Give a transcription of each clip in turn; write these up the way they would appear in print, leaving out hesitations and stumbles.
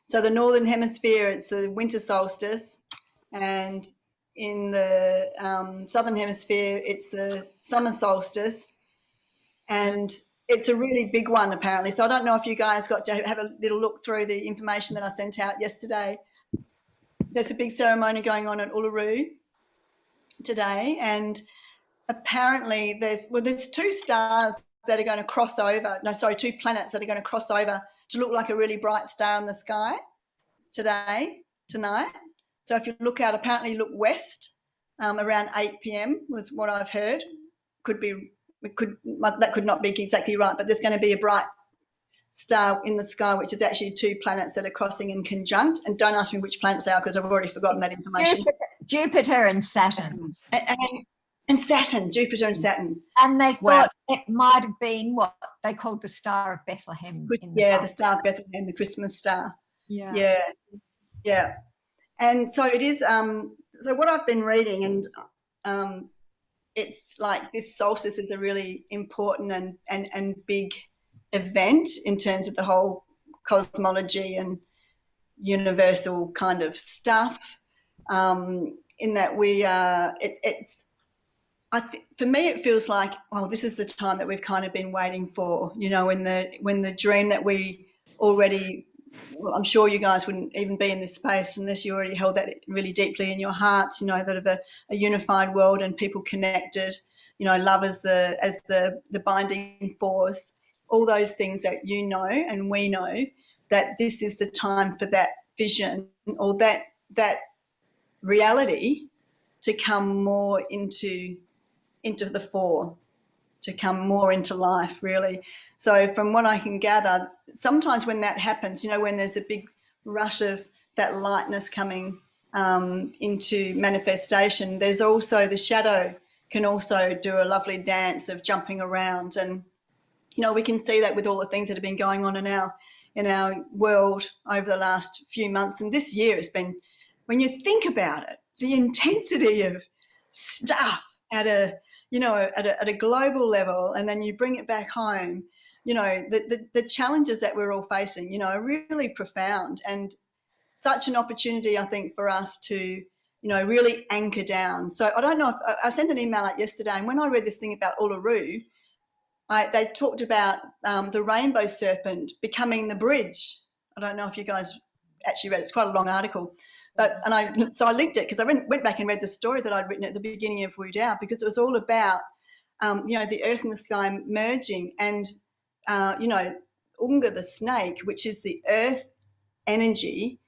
So the Northern Hemisphere, it's the winter solstice, and in the Southern Hemisphere, it's the summer solstice, and it's a really big one apparently. So I don't know if you guys got to have a little look through the information that I sent out yesterday. There's a big ceremony going on at Uluru today, and apparently there's two stars that are going to cross over. No, sorry, two planets that are going to cross over to look like a really bright star in the sky tonight. So if you look out, apparently look west around 8 p.m. was what I've heard. That could not be exactly right, but there's going to be a bright star in the sky, which is actually two planets that are crossing in conjunct. And don't ask me which planets they are because I've already forgotten that information. Jupiter and Saturn. And Saturn, Jupiter and Saturn. And they thought it might have been what they called the Star of Bethlehem. The Star of Bethlehem, the Christmas star. Yeah. And so it is, so what I've been reading, and it's like this solstice is a really important and big event in terms of the whole cosmology and universal kind of stuff, in that we are, for me, it feels like, oh, this is the time that we've kind of been waiting for, you know, when the dream that we already, well, I'm sure you guys wouldn't even be in this space unless you already held that really deeply in your hearts, you know, that of a unified world and people connected, you know, love as the binding force, all those things that you know and we know, that this is the time for that vision or that reality to come more into the fore, to come more into life, really. So from what I can gather, sometimes when that happens, you know, when there's a big rush of that lightness coming into manifestation, there's also the shadow can also do a lovely dance of jumping around. And, you know, we can see that with all the things that have been going on in our world over the last few months. And this year has been, when you think about it, the intensity of stuff at a global level, and then you bring it back home, you know, the challenges that we're all facing, you know, are really profound, and such an opportunity, I think, for us to, you know, really anchor down. So I don't know if I sent an email out yesterday, and when I read this thing about Uluru, they talked about the rainbow serpent becoming the bridge. I don't know if you guys actually read it. It's quite a long article. So I linked it because I went back and read the story that I'd written at the beginning of Wu Dao, because it was all about, you know, the earth and the sky merging, and, you know, Unga the snake, which is the earth energy,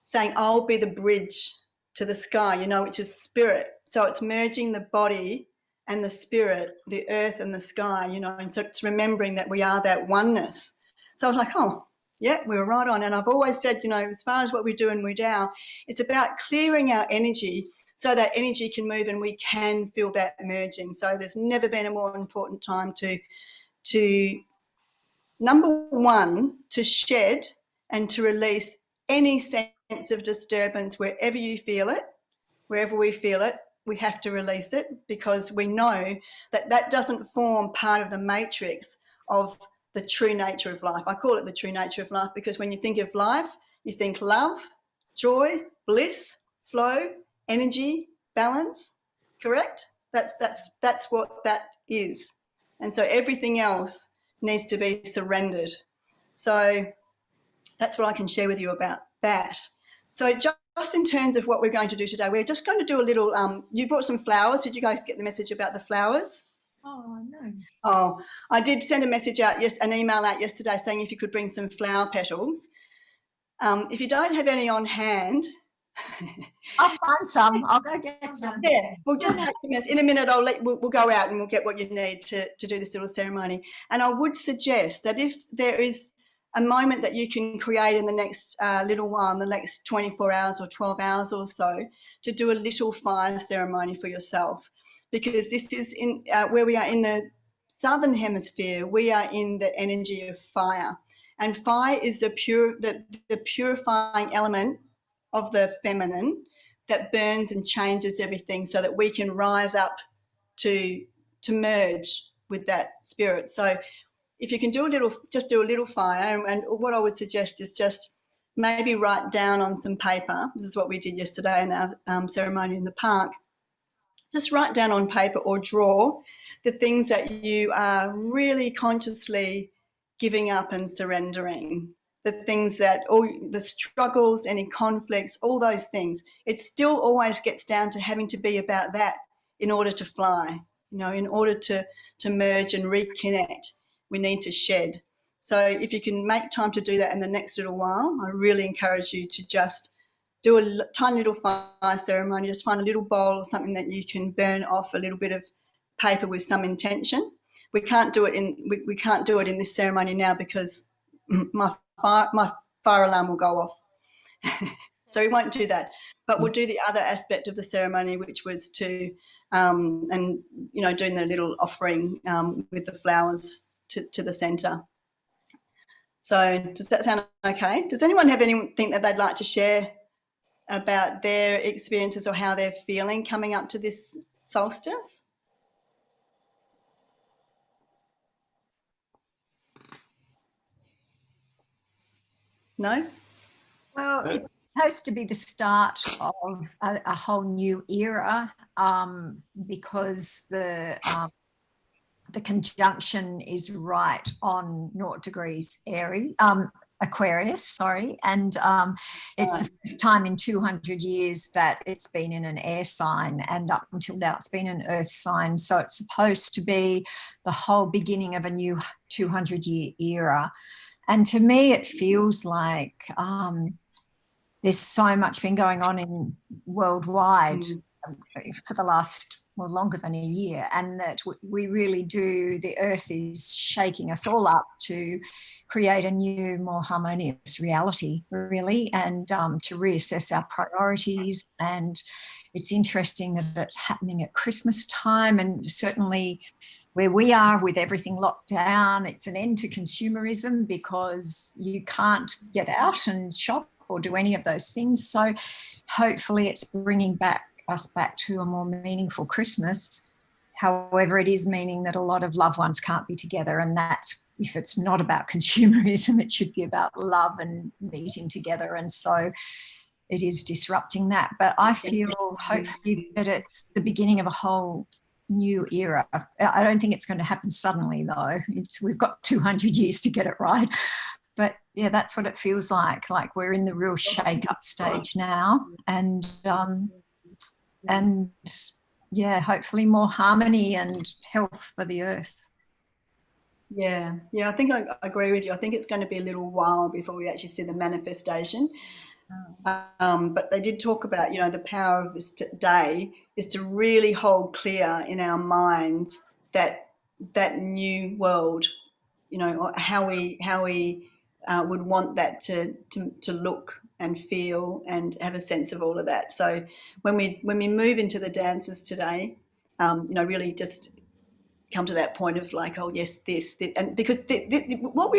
saying, I'll be the bridge to the sky, you know, which is spirit. So it's merging the body and the spirit, the earth and the sky, you know, and so it's remembering that we are that oneness. So I was like, oh, yeah, we were right on. And I've always said, you know, as far as what we do in Wu Dao, it's about clearing our energy so that energy can move and we can feel that merging. So there's never been a more important time to number one, to shed and to release any sense of disturbance wherever you feel it, wherever we feel it. We have to release it, because we know that that doesn't form part of the matrix of the true nature of life. I call it the true nature of life because when you think of life, you think love, joy, bliss, flow, energy, balance. Correct? That's what that is. And so everything else needs to be surrendered. So that's what I can share with you about that. So just in terms of what we're going to do today, we're just going to do a little, you brought some flowers. Did you guys get the message about the flowers? Oh, no. Oh, I did send a message out, an email out yesterday saying if you could bring some flower petals. If you don't have any on hand. I'll find some. I'll go get some. Yeah, we'll just take them. In a minute, we'll go out and we'll get what you need to do this little ceremony. And I would suggest that if there is a moment that you can create in the next little while, in the next 24 hours or 12 hours or so, to do a little fire ceremony for yourself. Because this is in where we are in the southern hemisphere, we are in the energy of fire, and fire is the purifying element of the feminine that burns and changes everything, so that we can rise up to merge with that spirit. So, if you can do a little fire, and what I would suggest is just maybe write down on some paper. This is what we did yesterday in our ceremony in the park. Just write down on paper or draw the things that you are really consciously giving up and surrendering. The things that, all the struggles, any conflicts, all those things. It still always gets down to having to be about that in order to fly. In order to merge and reconnect, we need to shed. So if you can make time to do that in the next little while, I really encourage you to just do a tiny little fire ceremony. Just find a little bowl or something that you can burn off a little bit of paper with some intention. We can't do it in this ceremony now because my fire alarm will go off. So we won't do that. But we'll do the other aspect of the ceremony, which was to doing the little offering with the flowers to the centre. So does that sound okay? Does anyone have anything that they'd like to share about their experiences or how they're feeling coming up to this solstice? No? Well, it's supposed to be the start of a whole new era because the conjunction is right on 0 degrees Aquarius, sorry, and it's the first time in 200 years that it's been in an air sign, and up until now it's been an earth sign. So it's supposed to be the whole beginning of a new 200-year era. And to me, it feels like there's so much been going on in worldwide for the last, longer than a year, and that we really do, the earth is shaking us all up to create a new, more harmonious reality, really, and to reassess our priorities. And it's interesting that it's happening at Christmas time, and certainly where we are with everything locked down, it's an end to consumerism because you can't get out and shop or do any of those things. So hopefully it's bringing us back to a more meaningful Christmas. However, it is meaning that a lot of loved ones can't be together, and that's, if it's not about consumerism, it should be about love and meeting together. And so it is disrupting that. But I feel hopefully that it's the beginning of a whole new era. I don't think it's going to happen suddenly, though. We've got 200 years to get it right. But yeah, that's what it feels like we're in the real shake-up stage now. And yeah, hopefully more harmony and health for the earth. Yeah, I think I agree with you. I think it's going to be a little while before we actually see the manifestation. But they did talk about, the power of this day is to really hold clear in our minds that new world, how we would want that to look and feel and have a sense of all of that. So when we move into the dances today, really just come to that point of like, oh yes, this and because it's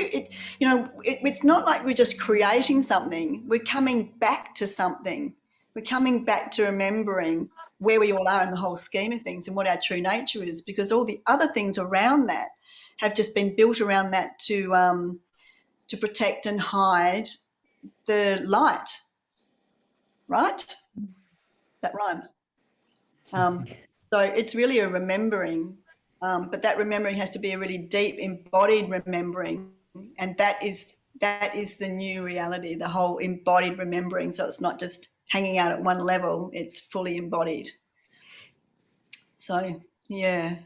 not like we're just creating something. We're coming back to something. We're coming back to remembering where we all are in the whole scheme of things and what our true nature is, because all the other things around that have just been built around that to protect and hide the light, right? That rhymes. So it's really a remembering, but that remembering has to be a really deep, embodied remembering, and that is the new reality, the whole embodied remembering. So it's not just hanging out at one level; it's fully embodied. So yeah.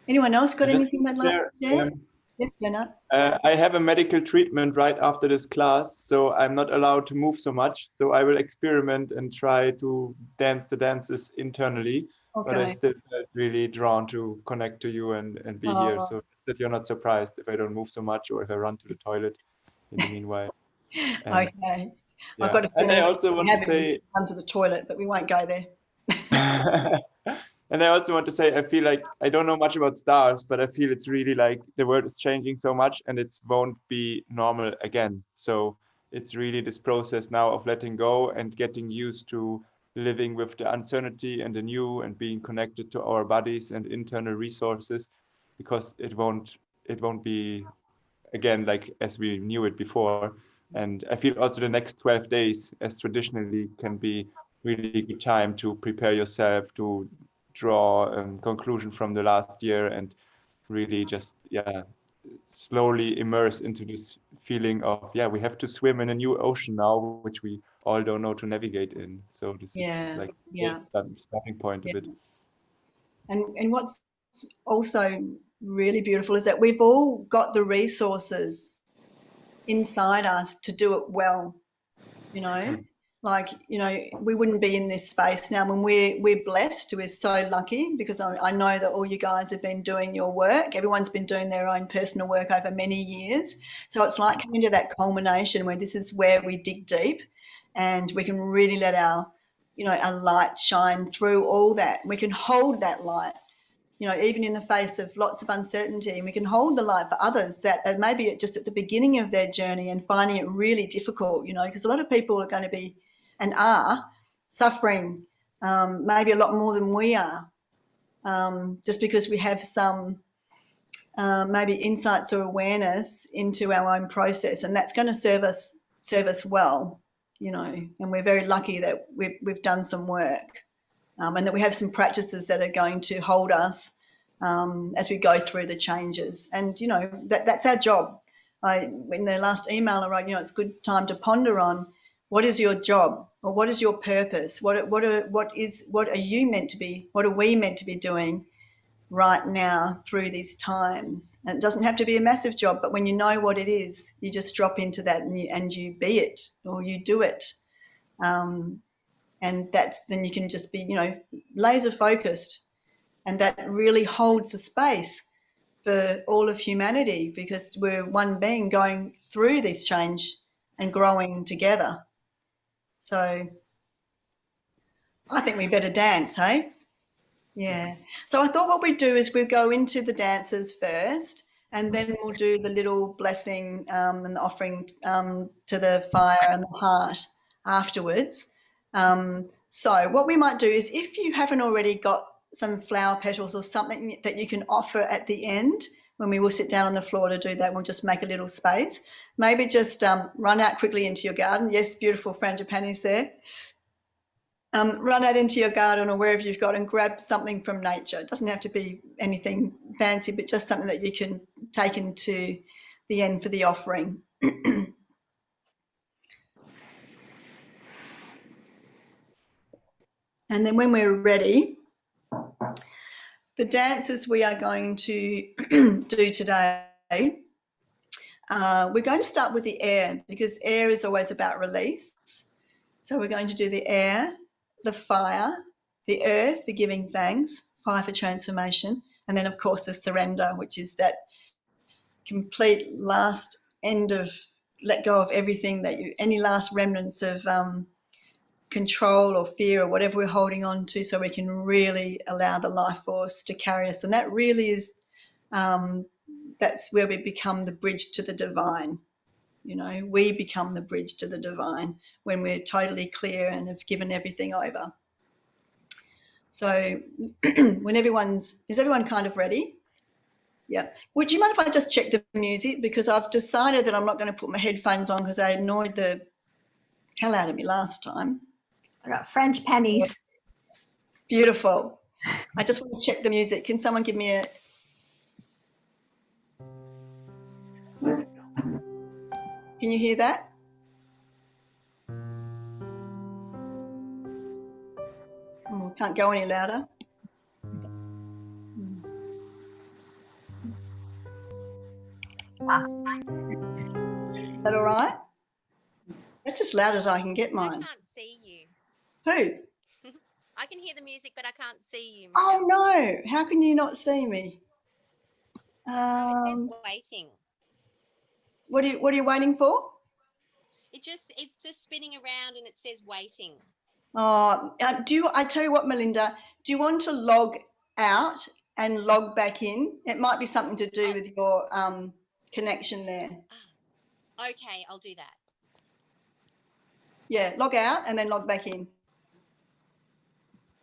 Anyone else got anything they'd like to share? Yes, Bernard. I have a medical treatment right after this class, so I'm not allowed to move so much. So I will experiment and try to dance the dances internally. Okay. But I still felt really drawn to connect to you and be here, so that you're not surprised if I don't move so much or if I run to the toilet in the meanwhile. Okay. Yeah. I've got a feeling I also want to say run to the toilet, but we won't go there. And I also want to say, I feel like I don't know much about stars, but I feel it's really like the world is changing so much and it won't be normal again. So it's really this process now of letting go and getting used to living with the uncertainty and the new and being connected to our bodies and internal resources, because it won't be again, like as we knew it before. And I feel also the next 12 days, as traditionally, can be really good time to prepare yourself, to draw a conclusion from the last year, and really just, yeah, slowly immerse into this feeling of, yeah, we have to swim in a new ocean now, which we all don't know to navigate in. So this is Yeah, like yeah, the starting point yeah. of it. And what's also really beautiful is that we've all got the resources inside us to do it well, you know. Like, you know, we wouldn't be in this space now. When we're blessed, we're so lucky, because I know that all you guys have been doing your work. Everyone's been doing their own personal work over many years. So it's like coming to that culmination where this is where we dig deep and we can really let our, you know, our light shine through all that. We can hold that light, you know, even in the face of lots of uncertainty, and we can hold the light for others that maybe just at the beginning of their journey and finding it really difficult, you know, because a lot of people are going to be and are suffering maybe a lot more than we are, just because we have some maybe insights or awareness into our own process, and that's going to serve us well, you know. And we're very lucky that we've done some work. And that we have some practices that are going to hold us as we go through the changes. And, you know, that's our job. In the last email I wrote, you know, it's a good time to ponder on what is your job, or what is your purpose? What are you meant to be? What are we meant to be doing right now through these times? And it doesn't have to be a massive job, but when you know what it is, you just drop into that and you be it, or you do it. And then you can just be, you know, laser focused, and that really holds the space for all of humanity, because we're one being going through this change and growing together. So I think we better dance, hey? Yeah. So I thought what we'd do is we'll go into the dances first, and then we'll do the little blessing and the offering to the fire and the heart afterwards. So what we might do is, if you haven't already got some flower petals or something that you can offer at the end, when we will sit down on the floor to do that, we'll just make a little space. Maybe just run out quickly into your garden. Yes, beautiful frangipani's there. Run out into your garden or wherever you've got and grab something from nature. It doesn't have to be anything fancy, but just something that you can take into the end for the offering. And then when we're ready, the dances we are going to do today, we're going to start with the air, because air is always about release. So we're going to do the air, the fire, the earth for giving thanks, fire for transformation, and then of course the surrender, which is that complete last end of let go of everything that any last remnants of control or fear or whatever we're holding on to, so we can really allow the life force to carry us. And that really is, that's where we become the bridge to the divine. You know, we become the bridge to the divine when we're totally clear and have given everything over. So when is everyone kind of ready? Yeah. Would you mind if I just check the music? Because I've decided that I'm not going to put my headphones on, because they annoyed the hell out of me last time. I got frangipani's. Beautiful. I just want to check the music. Can someone give me a... Can you hear that? Oh, can't go any louder. Is that all right? That's as loud as I can get mine. I can't see you. Who? I can hear the music, but I can't see you, Oh Michelle. no! How can you not see me? It says waiting. What are you waiting for? It's just spinning around and it says waiting. Oh, I tell you what, Melinda, do you want to log out and log back in? It might be something to do with your connection there. Okay, I'll do that. Yeah, log out and then log back in.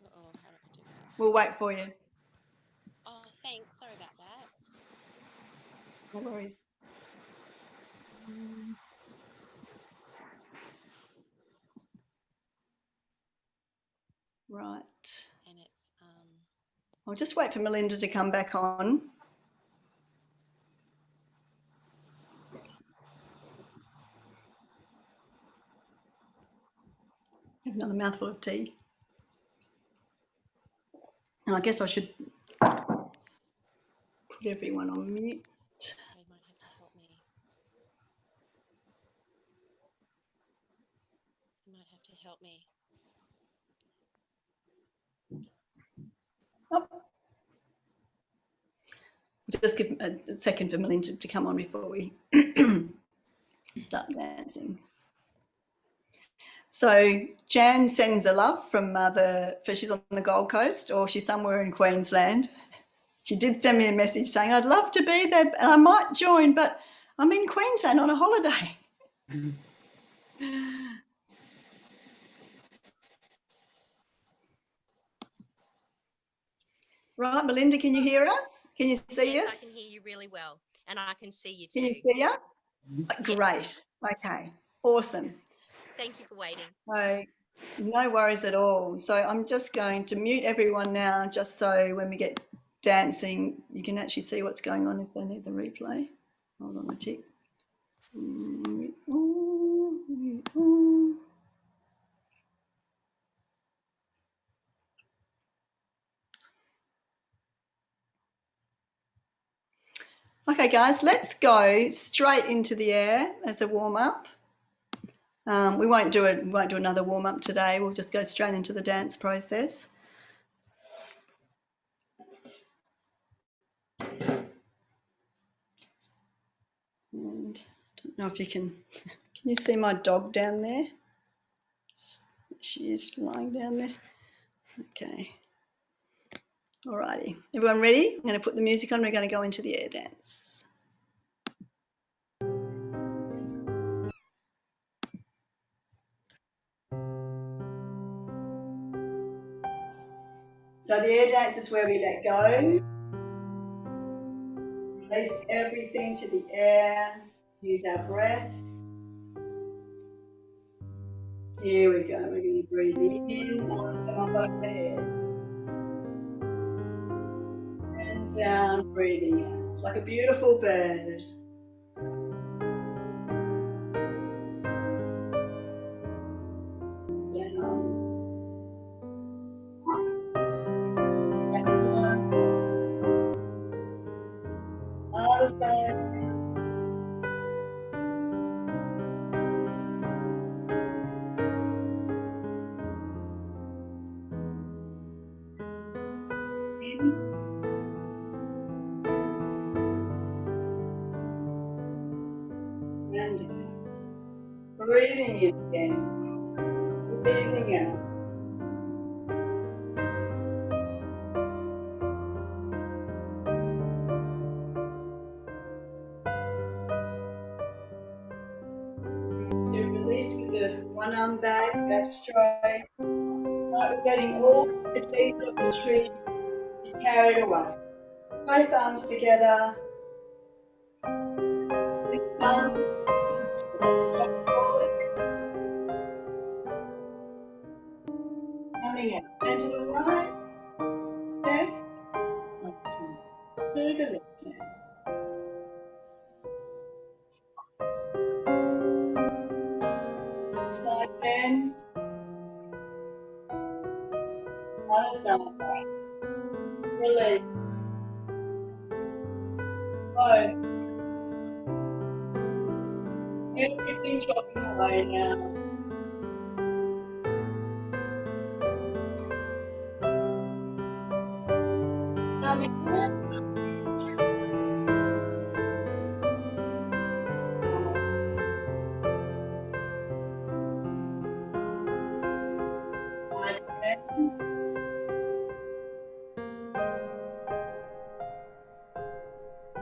How do I do that? We'll wait for you. Oh, thanks. Sorry about that. No worries. Right. And it's I'll just wait for Melinda to come back on. Have another mouthful of tea. And I guess I should put everyone on mute. They might have to help me. You might have to help me. Oh. We'll just give a second for Melinda to come on before we start dancing. So Jan sends a love from she's on the Gold Coast or she's somewhere in Queensland. She did send me a message saying, I'd love to be there and I might join, but I'm in Queensland on a holiday. Right, Melinda, can you hear us? Can you see us? Yes, I can hear you really well, and I can see you too. Can you see us? Great. Okay, awesome. Thank you for waiting. No worries at all. So I'm just going to mute everyone now, just so when we get dancing, you can actually see what's going on if they need the replay. Hold on a tick. Okay, guys, let's go straight into the air as a warm-up. We won't do another warm-up today. We'll just go straight into the dance process. And I don't know if you can you see my dog down there? She is lying down there. Okay. Alrighty, everyone ready? I'm going to put the music on. We're going to go into the air dance. So the air dance is where we let go, release everything to the air, use our breath. Here we go. We're going to breathe in, arms come up over the head. And down, breathing out, like a beautiful bird. Down. Other side. In. And out. Breathing in again. Breathing out. To release with the one arm back straight. Like we're getting all the leaves of the tree carried away. Both arms together. Arms coming out. And to the right, back, to the left hand. Side bend. Other side back. Release. Both. Everything dropping away now. Coming up. Side bend.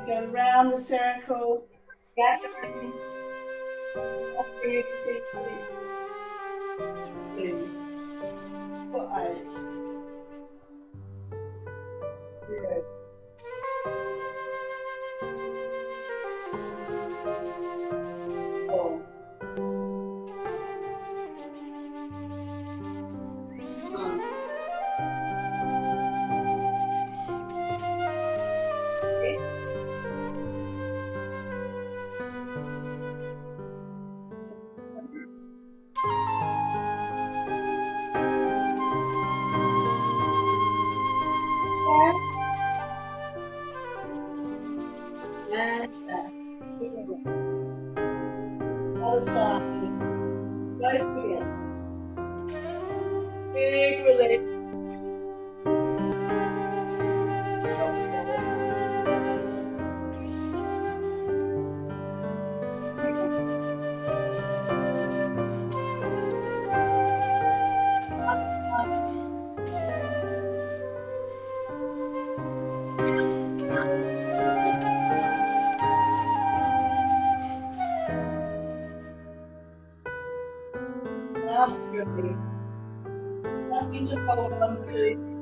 Go round the circle, gathering, offering everything. 2, 5. Good. Whoa. And back. Other side. Nice again. Big relief. Last relief. Nothing to hold on to.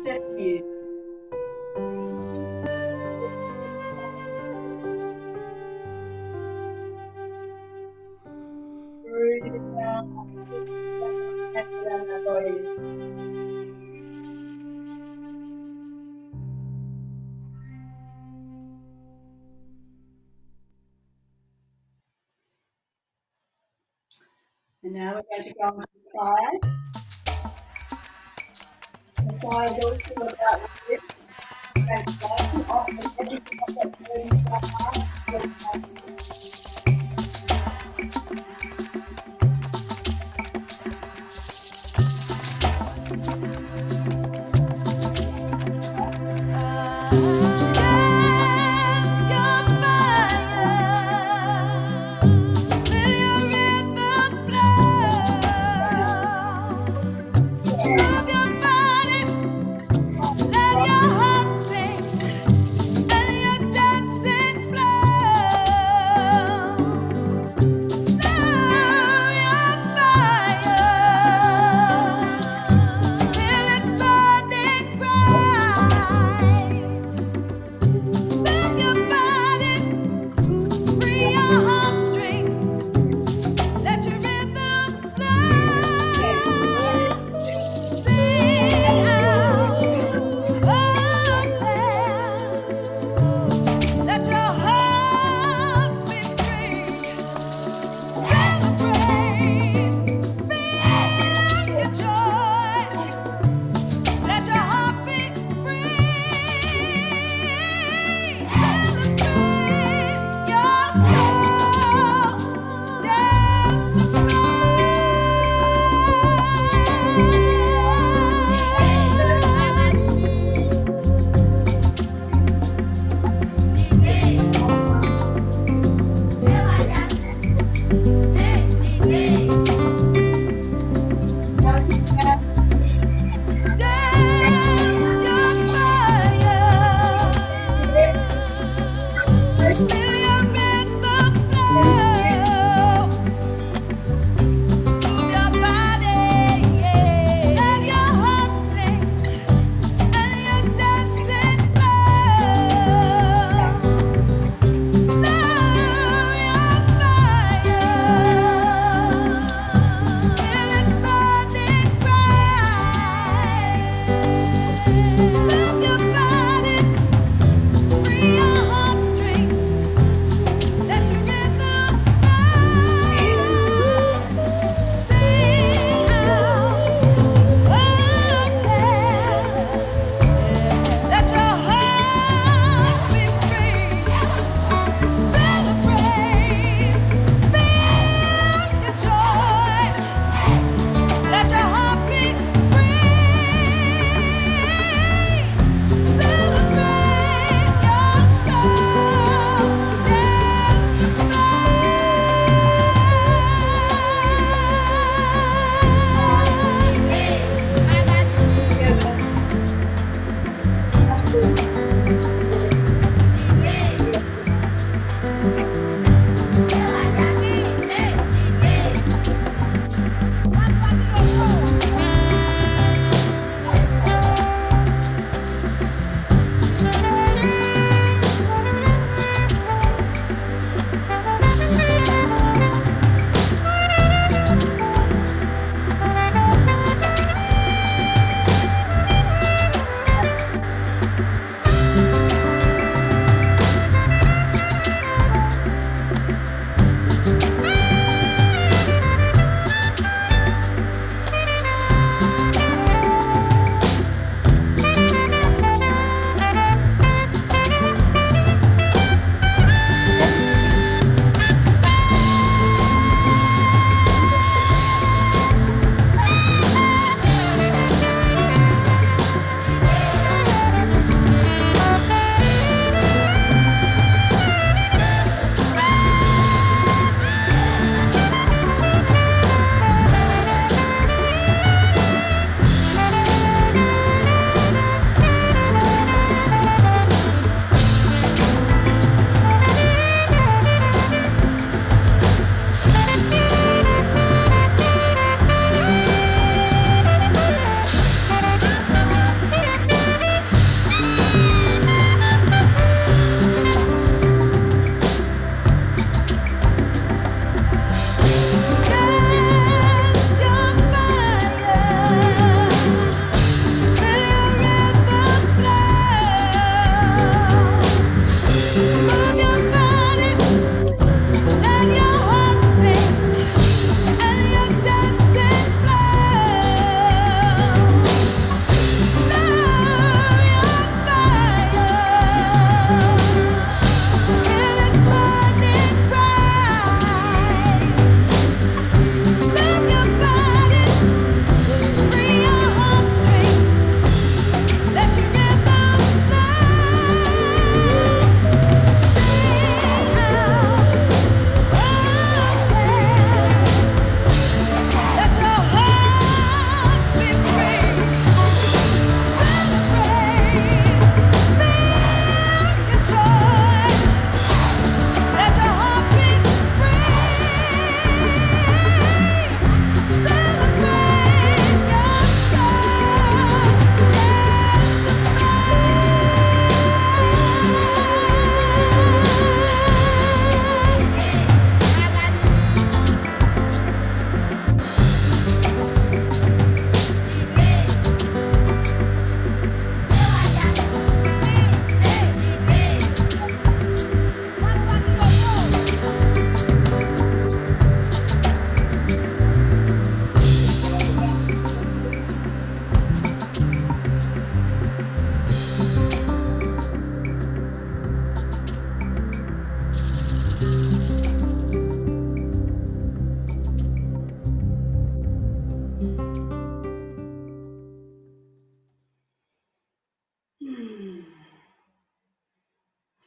Step you. Breathe it down. Down the body. And now we're going to go on to the fire. The fire goes to about this. And starting off with everything of that burning fire. Let your heart sing, let your dancing flow.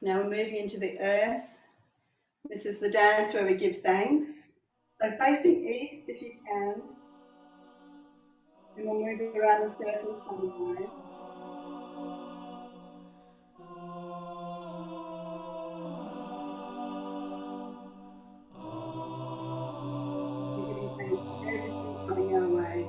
Now we're moving into the earth. This is the dance where we give thanks. So facing east if you can. And we'll move around the circle sometimes. We're giving thanks for everything coming our way.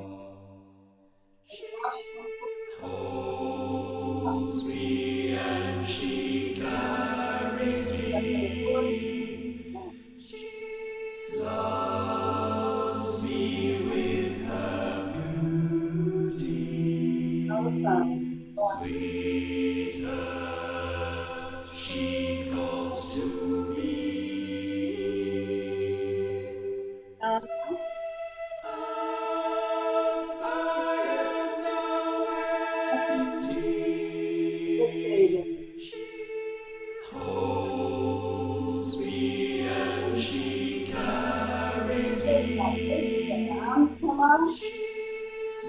Holds me and she carries me. She loves me with her beauty. Sweet earth, she calls to me. Holds me and she carries me. She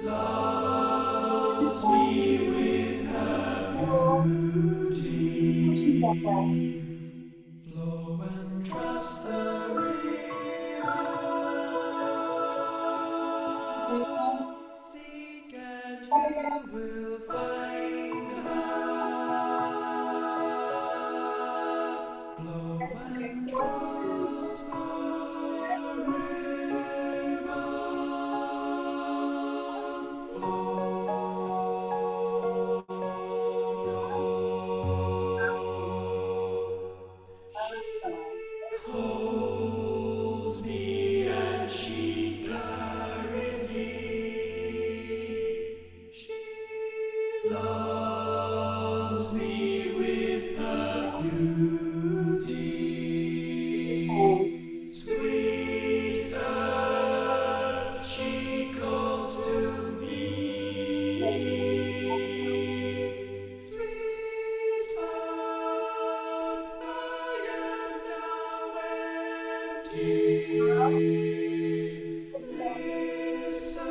loves me with her beauty. Flow and trust the river. Seek and you will find her. Flow and trust the river. Holds me and she carries me. She loves me with her beauty. Sweet earth, she calls to me. Sweet earth, I am now empty. Listen,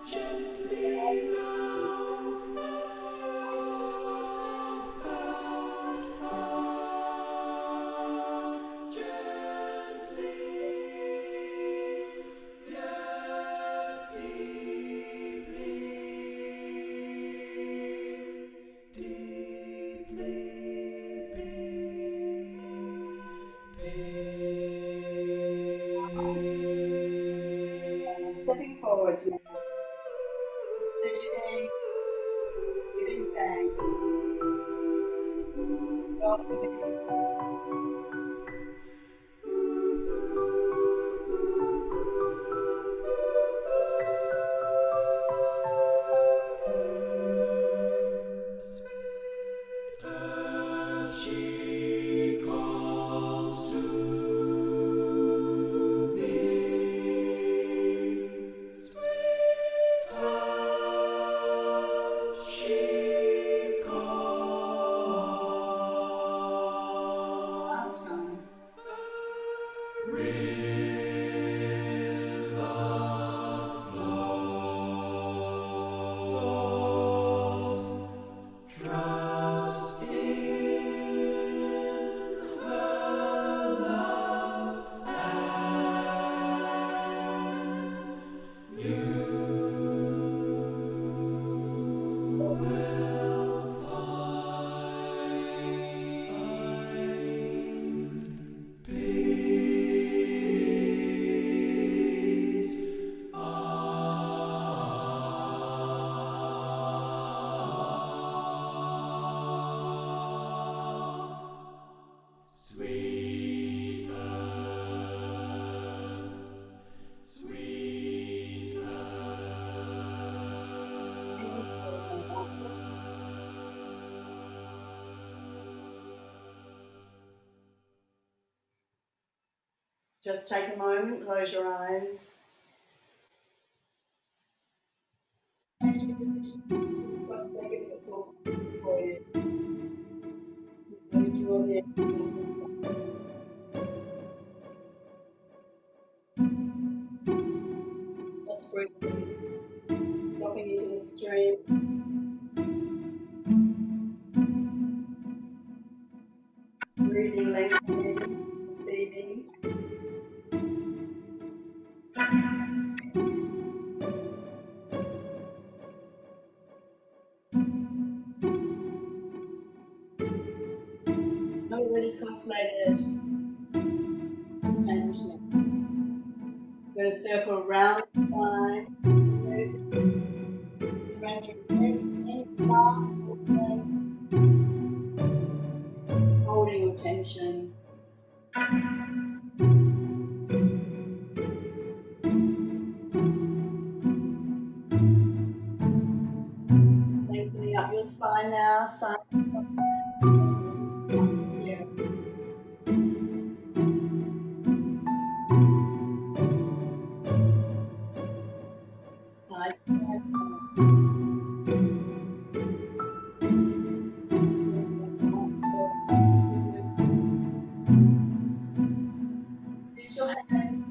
gently now, gently, yet Stepping forward now. Giving thanks. Welcoming. Sweet earth, she calls to me. Sweet earth, she calls. River flows. Trust in her love, and you will find peace. Sweet earth, sweet Just take a moment, close your eyes. What's thinking what's all for you? Draw the just breathe dropping into the stream. Breathing, lengthening, receiving. Already cross-legged. And we're going to circle around the spine. Surrendering any past movements. Holding your tension. Lengthening up your spine now, side to side. Yeah. Side to side. Use your hands.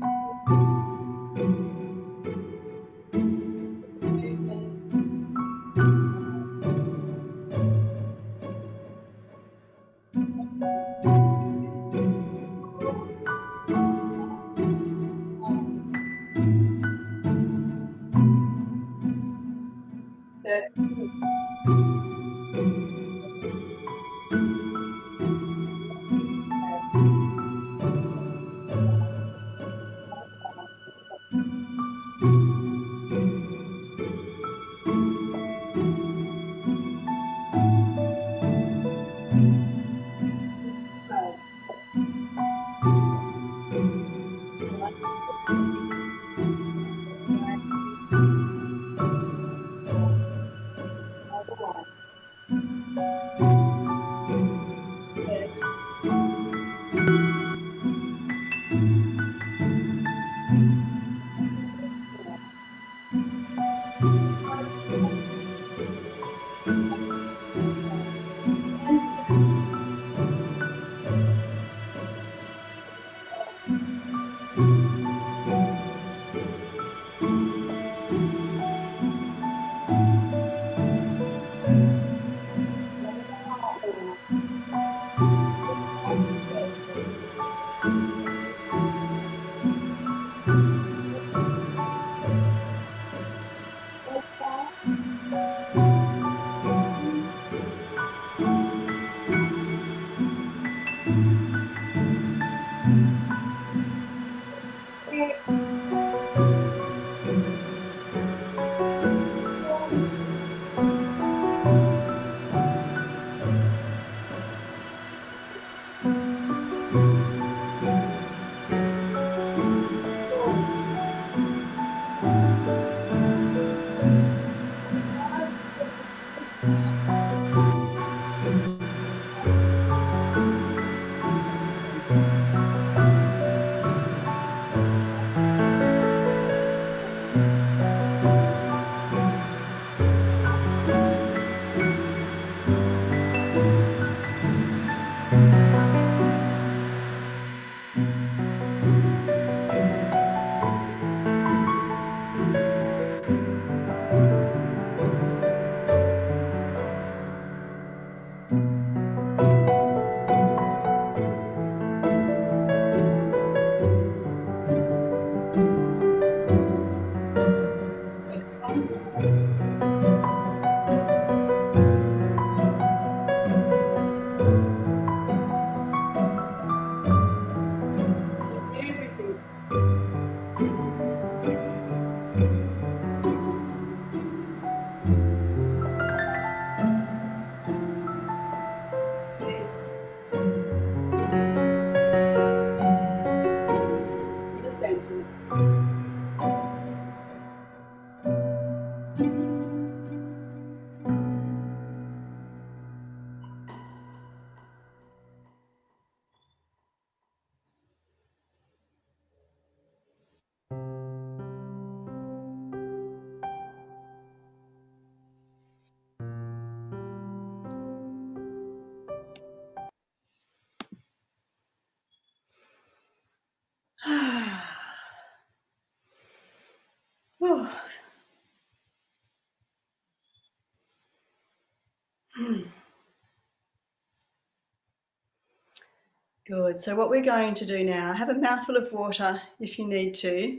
Good. So what we're going to do now, have a mouthful of water if you need to,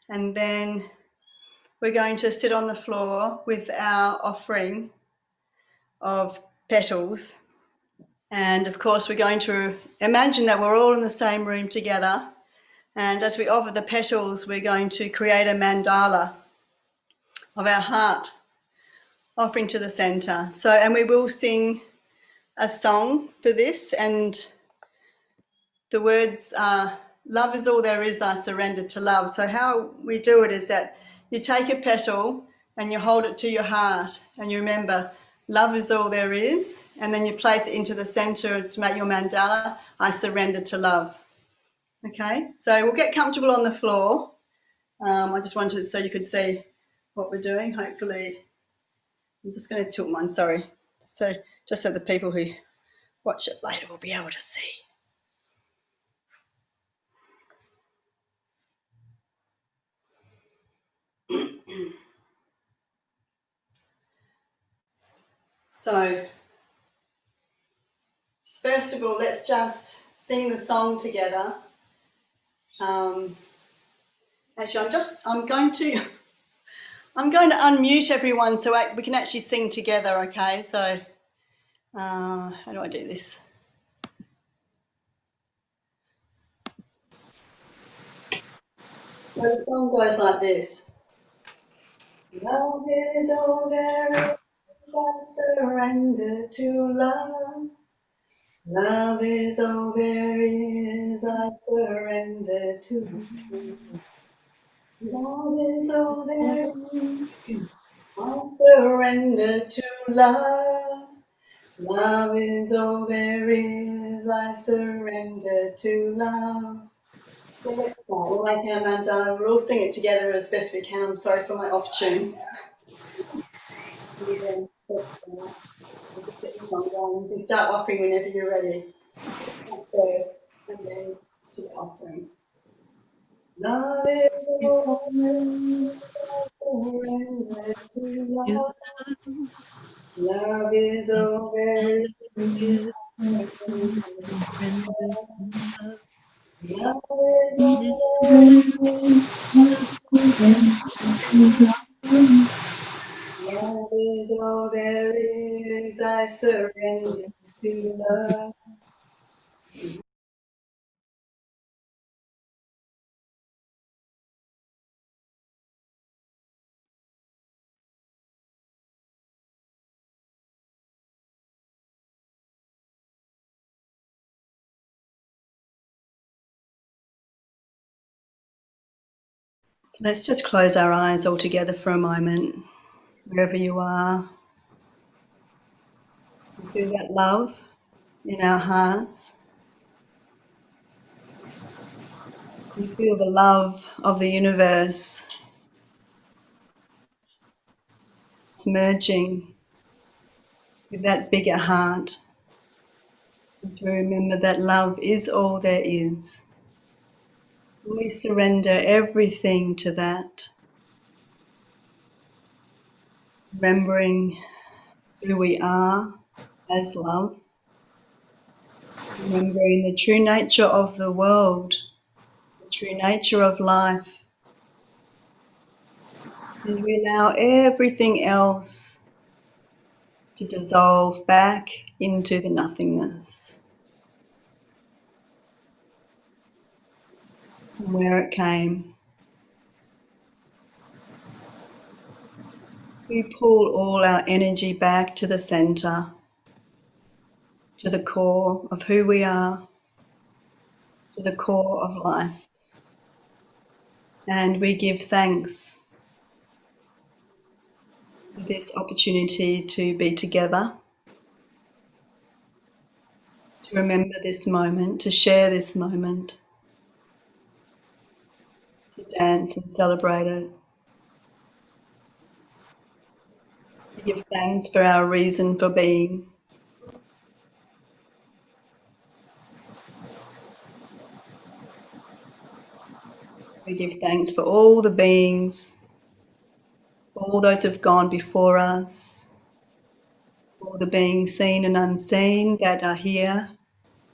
and then we're going to sit on the floor with our offering of petals. And of course, we're going to imagine that we're all in the same room together. And as we offer the petals, we're going to create a mandala of our heart offering to the center. So, and we will sing a song for this, and the words are, love is all there is, I surrender to love. So how we do it is that you take a petal and you hold it to your heart and you remember, love is all there is, and then you place it into the center to make your mandala, I surrender to love. Okay, so we'll get comfortable on the floor. I just wanted so you could see what we're doing. Hopefully, I'm just going to tilt one, sorry. So just so the people who watch it later will be able to see. So, first of all, let's just sing the song together. Actually, I'm going to unmute everyone so we can actually sing together. Okay, so how do I do this? So the song goes like this. Love is all there is, I surrender to love. Love is all there is, I surrender to love. Love is all there is, I surrender to love. Love is all there is, I surrender to love. So let's start. We'll make our mandala. We'll all sing it together as best we can. I'm sorry for my off tune. Let's start. We'll just get the song going. You can start offering whenever you're ready. First, and then to the offering. Love is all there is, I surrender to love. Love is all there is, I surrender to love. Love is all there is, love is all there is, I surrender to love. So let's just close our eyes all together for a moment, wherever you are. Feel that love in our hearts. You feel the love of the universe. It's merging with that bigger heart. As we remember that love is all there is. And we surrender everything to that. Remembering who we are as love. Remembering the true nature of the world, the true nature of life. And we allow everything else to dissolve back into the nothingness. From where it came. We pull all our energy back to the center, to the core of who we are, to the core of life. And we give thanks for this opportunity to be together, to remember this moment, to share this moment, to dance and celebrate it. To give thanks for our reason for being. We give thanks for all the beings, all those who've gone before us, all the beings seen and unseen that are here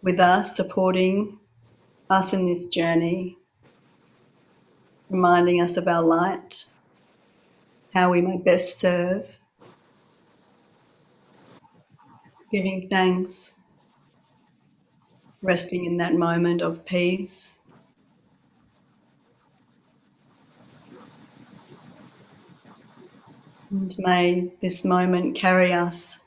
with us, supporting us in this journey, reminding us of our light, how we may best serve, giving thanks, resting in that moment of peace. And may this moment carry us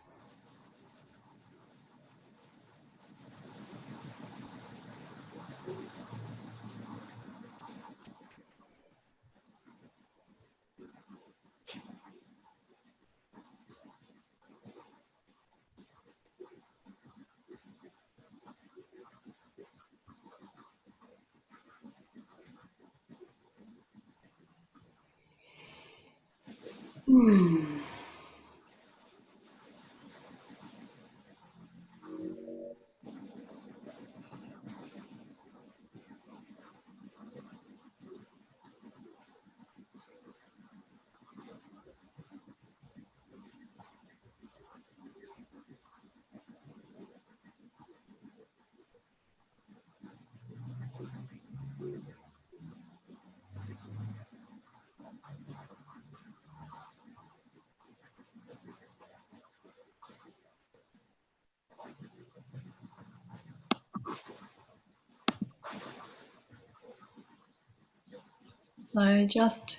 So just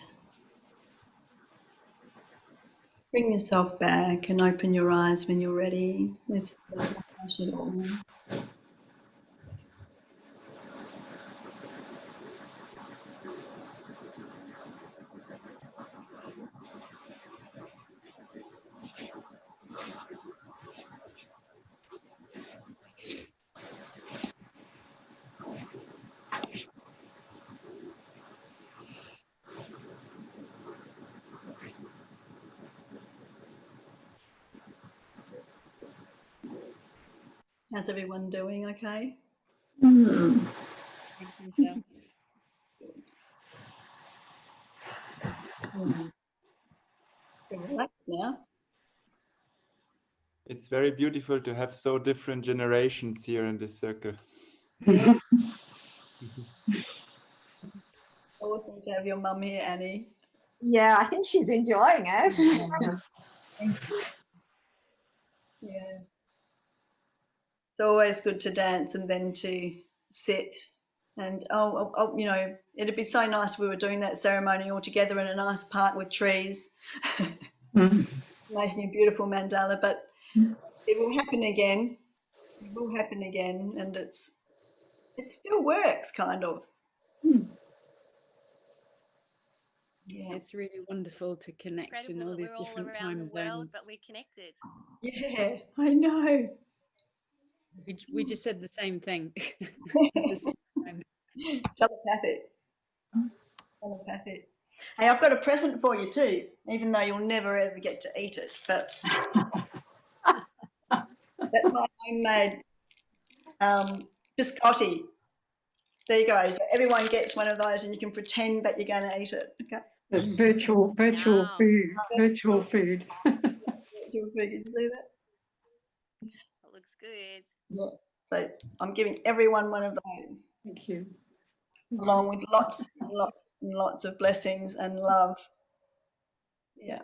bring yourself back and open your eyes when you're ready. There's no rush at all. How's everyone doing? Okay? Relax now. It's very beautiful to have so different generations here in this circle. Awesome to have your mum here, Annie. Yeah, I think she's enjoying it. Yeah. It's always good to dance and then to sit. And you know, it'd be so nice if we were doing that ceremony all together in a nice park with trees, making a beautiful mandala. But it will happen again. It will happen again, and it still works, kind of. Yeah. It's really wonderful to connect in Incredible all that these we're all different around time the world, zones. but we're connected. Yeah, I know. We just said the same thing at the same time. Telepathic. Telepathic. Hey, I've got a present for you too, even though you'll never ever get to eat it. But that's my homemade biscotti. There you go. So everyone gets one of those, and you can pretend that you're going to eat it. Okay. It's virtual Wow. food, virtual food. Virtual food. Can you see that? That looks good. Yeah. So I'm giving everyone one of those, Thank you. along with lots and lots and lots of blessings and love. Yeah.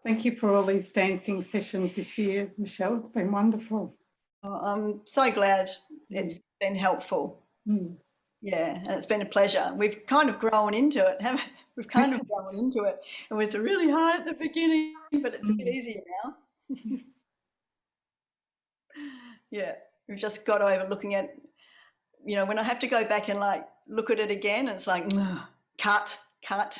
Thank you for all these dancing sessions this year, Michelle. It's been wonderful. Well, I'm so glad it's been helpful. Yeah, and it's been a pleasure. We've kind of grown into it, haven't we? We've kind of grown into it. It was really hard at the beginning, but it's a bit easier now. Yeah, we've just got over looking at, you know, when I have to go back and like look at it again, it's like, cut. But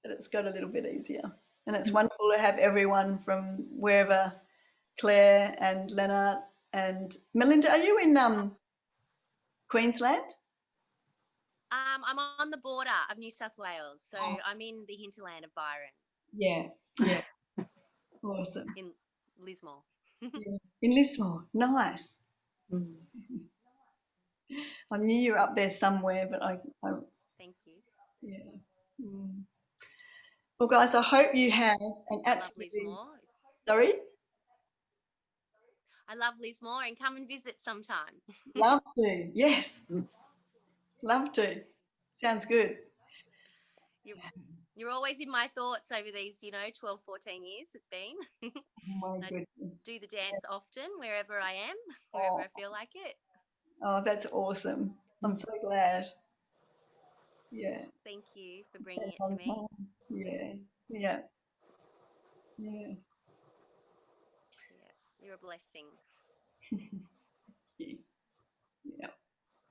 it's got a little bit easier. And it's wonderful to have everyone from wherever, Claire and Leonard and Melinda. Are you in Queensland? I'm on the border of New South Wales, so I'm in the hinterland of Byron. Yeah. Awesome. In Lismore. Yeah. In Lismore. Nice. I knew you were up there somewhere, but I Thank you. Mm. Well, guys, I hope you have an I love absolutely. Lismore. Sorry? I love Lismore, and come and visit sometime. Love to. Yes. Love to. Sounds good. You're always in my thoughts over these, 12, 14 years it's been. Oh my I goodness. do the dance often wherever I am, wherever I feel like it. Oh, that's awesome. I'm so glad. Yeah. Thank you for bringing it to me. Yeah. Yeah. Yeah. Yeah, you're a blessing. Yeah.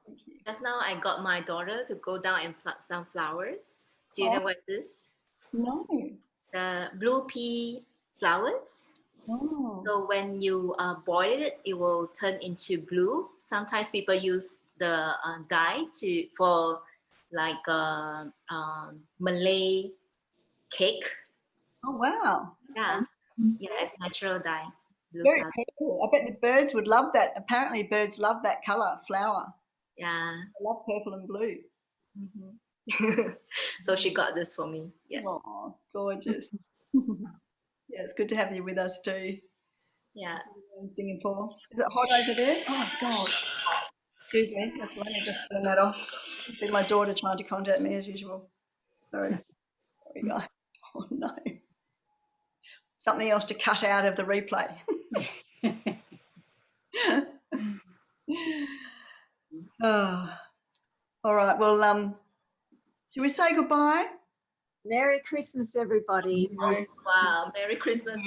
Thank you. Just now I got my daughter to go down and pluck some flowers. Do you Oh. know what this? No. The blue pea flowers. Oh. So when you boil it, it will turn into blue. Sometimes people use the dye for like Malay cake. Oh, wow. Yeah, yeah, it's natural dye. Blue Very color. purple. I bet the birds would love that. Apparently, birds love that color, flower. Yeah. They love purple and blue. So she got this for me. Yeah. Oh, gorgeous. Yeah, it's good to have you with us too. Yeah. In Singapore. Is it hot over there? Oh, God. Excuse me. Let me just turn that off. It's my daughter trying to contact me as usual. Sorry. There we go. Oh, no. Something else to cut out of the replay. Oh. All right. Well, should we say goodbye? Merry Christmas, everybody. Wow. Merry Christmas.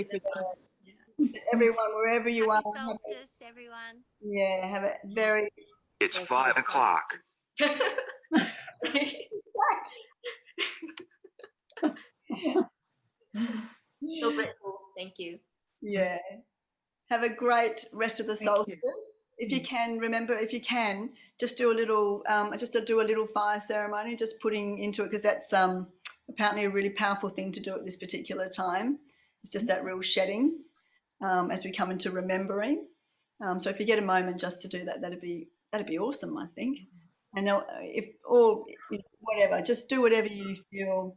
Everyone, wherever you Happy are. solstice, everyone. Yeah, have a very. It's 5 o'clock. So grateful. Thank you. Yeah. Have a great rest of the Thank solstice. you. If you can, remember, if you can, just do a little, fire ceremony, just putting into it, because that's apparently a really powerful thing to do at this particular time. It's just that real shedding as we come into remembering. So if you get a moment just to do that, that'd be awesome, I think. And whatever, just do whatever you feel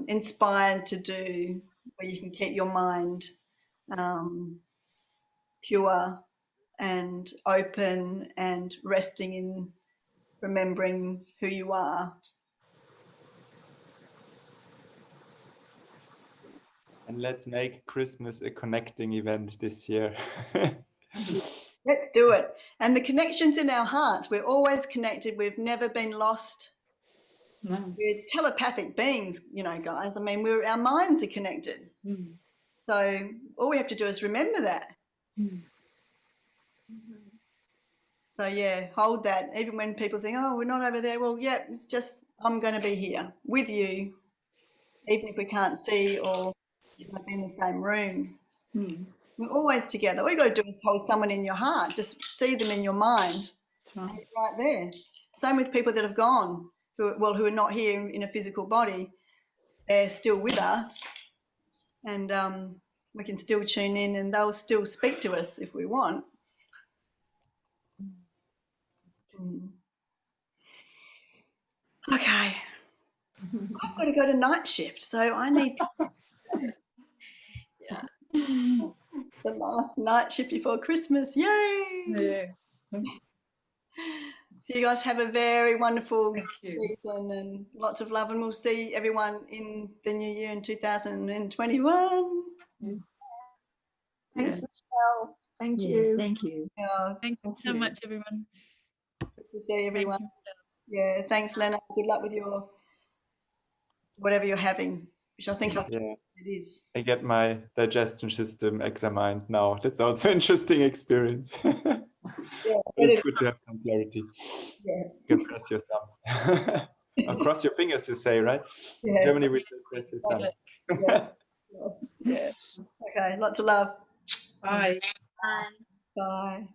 inspired to do, where you can keep your mind pure and open and resting in remembering who you are. And let's make Christmas a connecting event this year. Let's do it. And the connections in our hearts, we're always connected. We've never been lost. No. We're telepathic beings, guys. I mean, our minds are connected. So all we have to do is remember that. So yeah, hold that. Even when people think, oh, we're not over there. Well, yeah, it's just, I'm going to be here with you, even if we can't see or be in the same room. We're always together. All you got to do is hold someone in your heart. Just see them in your mind. And it's right there. Same with people that have gone, who are not here in a physical body. They're still with us, and we can still tune in, and they'll still speak to us if we want. Okay, I've got to go to night shift, so I need the last night shift before Christmas. Yay! Yeah. So you guys have a very wonderful Thank you. season and lots of love, and we'll see everyone in the new year in 2021. Thanks, Michelle. Thank you. Thank you. Yeah, Thank you so much, everyone. good to see everyone. Thank Yeah, thanks, Lena. Good luck with your whatever you're having, which I think Yeah. it is. I get my digestion system examined now. That's also an interesting experience. Yeah, It's good to have some clarity. Yeah. You can press your thumbs. Or cross your fingers, you say, right? Yeah. Germany, we say press your thumbs. Yeah. Yeah. Okay, lots of love. Bye. Bye. Bye.